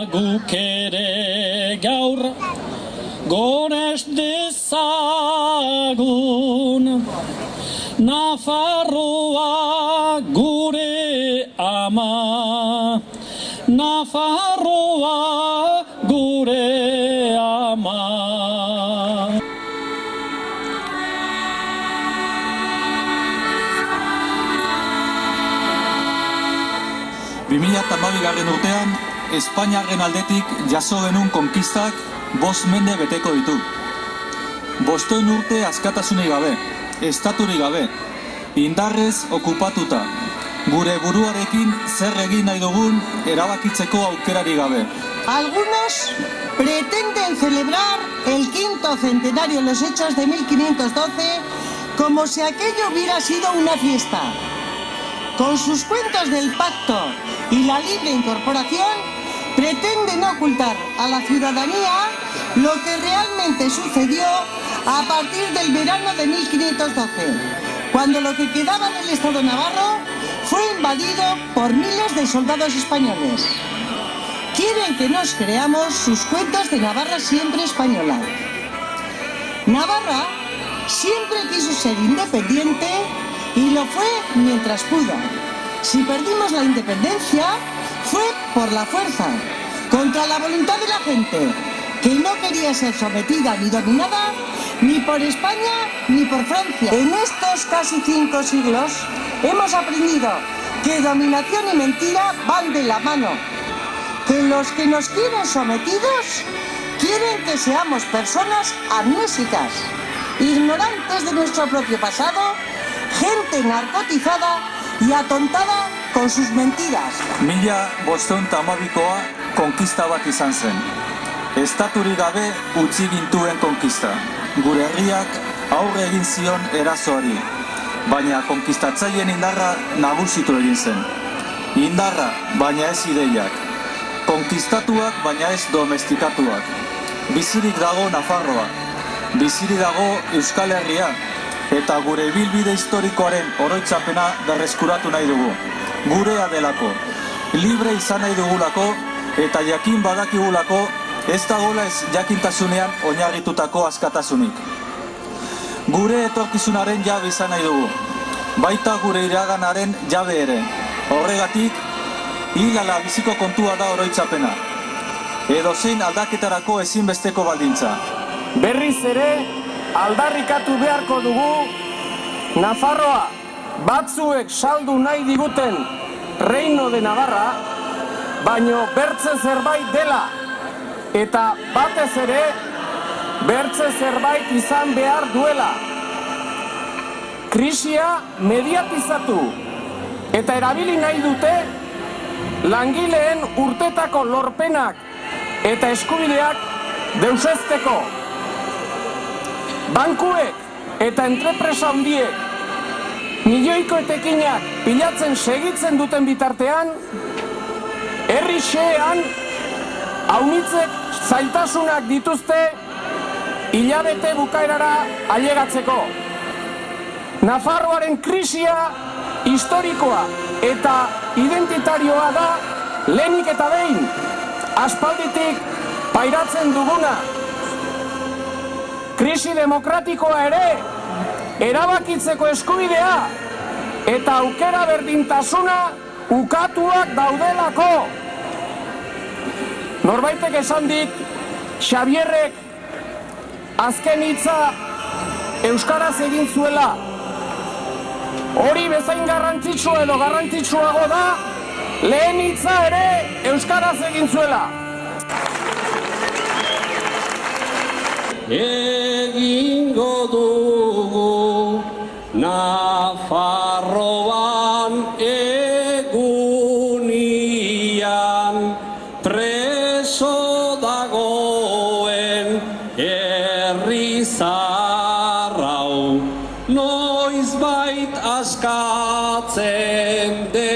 Guk ere gaur gones dezagun Nafarroa gure ama, Nafarroa gure ama. 2012 urtean, Espainiaren aldetik jaso genuen konkistak 5 mende beteko ditu. 5 urte askatasunik gabe, estaturik gabe, indarrez okupatuta, gure buruarekin zer egin nahi dugun erabakitzeko aukerari gabe. Algunos pretenden celebrar el 5º centenario de los hechos de 1512 como si aquello hubiera sido una fiesta. Con sus cuentos del pacto y la libre incorporación, pretenden ocultar a la ciudadanía lo que realmente sucedió a partir del verano de 1512, cuando lo que quedaba del Estado navarro fue invadido por miles de soldados españoles. Quieren que nos creamos sus cuentos de Navarra siempre española. Navarra siempre quiso ser independiente y lo fue mientras pudo. Si perdimos la independencia, fue por la fuerza, contra la voluntad de la gente, que no quería ser sometida ni dominada ni por España ni por Francia. En estos casi 5 siglos hemos aprendido que dominación y mentira van de la mano, que los que nos quieren sometidos quieren que seamos personas amnésicas, ignorantes de nuestro propio pasado, gente narcotizada y atontada con sus mentiras. 1512koa konkista bat izan zen. Estaturik gabe utzi gintuen konkista. Gure herriak aurre egin zion erasoari, baina konkistatzaileen indarra nagusitu egin zen. Indarra, baina ez ideiak. Konkistatuak, baina ez domestikatuak. Bizirik dago Nafarroa, bizirik dago Euskal Herria, eta gure ibilbide historikoaren oroitzapena berreskuratu nahi dugu. Gurea delako, libre izan nahi dugulako, eta jakin badakigulako ez dagoela ez jakintasunean oinarritutako askatasunik. Gure etorkizunaren jabe izan nahi dugu, baita gure iraganaren jabe ere. Horregatik, hilala biziko kontua da oroitzapena. Edozein aldaketarako ezinbesteko baldintza. Berriz ere, aldarrikatu beharko dugu, Nafarroa batzuek saldu nahi diguten Reino de Navarra, baino bertze zerbait dela, eta batez ere, bertze zerbait izan behar duela. Krisia mediatizatu eta erabili nahi dute langileen urtetako lorpenak eta eskubideak deusezteko. Bankuek eta entrepresa handiek milioiko etekinak pilatzen segitzen duten bitartean, herri xehean aunitzek zailtasunak dituzte hilabete bukaerara ailegatzeko. Nafarroaren krisia historikoa eta identitarioa da lehenik eta behin, aspalditik pairatzen duguna. Krisi demokratikoa ere, erabakitzeko eskubidea eta aukera berdintasuna ukatuak daudelako. Norbaitek esan dit, Xabierrek azken hitza euskaraz egin zuela. Hori bezain garrantzitsua edo garrantzitsuago da, lehen hitza ere euskaraz egin zuela. Egingo dugu Nafarroan egunian preso dagoen zarrau, noiz bait askatzen den.